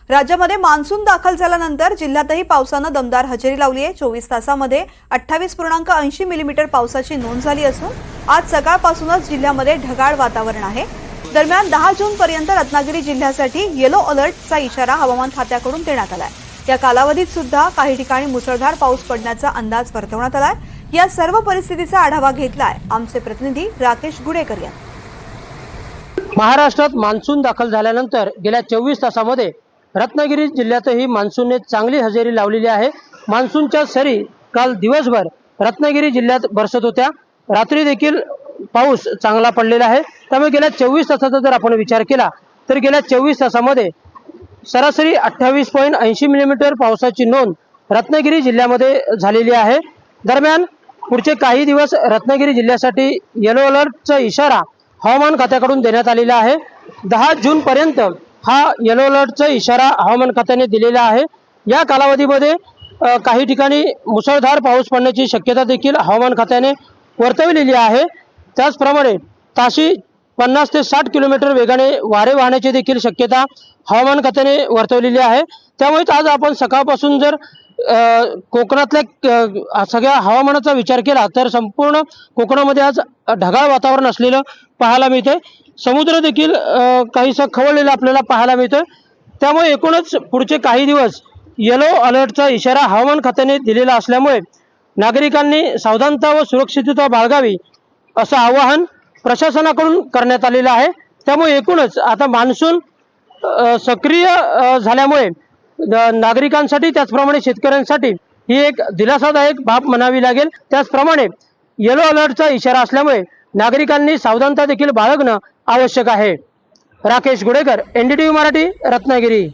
राज्यामध्ये मान्सून दाखल झाल्यानंतर जिल्ह्यातही पावसानं दमदार हजेरी लावली आहे। 24 तासामध्ये 28.80 मिलीमीटर पावसाची नोंद झाली असून आज सकाळपासूनच जिल्ह्यामध्ये ढगाळ वातावरण आहे। दरम्यान 10 जून पर्यंत रत्नागिरी जिल्ह्यासाठी येलो अलर्टचा इशारा हवामान खात्याकडून देण्यात आलाय। या कालावधीत सुद्धा काही ठिकाणी मुसळधार पाऊस पडण्याचा अंदाज वर्तवण्यात आलाय। या सर्व परिस्थितीचा आढावा घेतलाय आमचे प्रतिनिधी राकेश गुडेकर यांनी। महाराष्ट्रात मान्सून दाखल झाल्यानंतर गेल्या 24 तासामध्ये रत्नागिरी जिल्ह्यातही मान्सूनने चांगली हजेरी लावलेली आहे। मान्सूनच्या सरी काल दिवसभर रत्नागिरी जिल्ह्यात बरसत होत्या। रात्री देखील पाऊस चांगला पडलेला आहे। त्यामुळे गेल्या 24 तासाचा जर आपण विचार केला तर गेल्या 24 तासामध्ये सरासरी 28.80 मिलीमीटर पावसाची नोंद रत्नागिरी जिल्ह्यामध्ये झालेली आहे। दरम्यान पुढचे काही दिवस रत्नागिरी जिल्ह्यासाठी येलो अलर्टचा इशारा हवामान खात्याकडून देण्यात आलेला आहे। 10 जून पर्यंत हा येलो अलर्टचा इशारा हवामान खात्याने दिलेला आहे। या कालावधीमध्ये काही ठिकाणी मुसळधार पाऊस पडण्याची शक्यता देखील हवामान खात्याने वर्तवलेली आहे। त्याचप्रमाणे ताशी 50 ते 60 किलोमीटर वेगाने वारे वाहण्याची देखील शक्यता हवामान खात्याने वर्तवलेली आहे। त्यामुळे आज आपण सकाळपासून जर कोकणातल्या सगळ्या हवामानाचा विचार केला तर संपूर्ण कोकणामध्ये आज ढगाळ वातावरण असलेलं पाहायला मिळतंय। समुद्र देखील काहीसा खवळलेला आपल्याला पाहायला मिळतोय। त्यामुळे एकूणच पुढचे काही दिवस येलो अलर्टचा इशारा हवामान खात्याने दिलेला असल्यामुळे नागरिकांनी सावधानता व सुरक्षितता बाळगावी असं आवाहन प्रशासनाकडून करण्यात आलेलं आहे। त्यामुळे एकूणच आता मान्सून सक्रिय झाल्यामुळे नागरिकांसाठी त्याचप्रमाणे शेतकऱ्यांसाठी ही एक दिलासादायक बाब म्हणावी लागेल। त्याचप्रमाणे येलो अलर्टचा इशारा असल्यामुळे नागरिकांनी सावधानता देखील बाळगणं आवश्यक आहे। राकेश गुडेकर, NDTV मराठी, रत्नागिरी।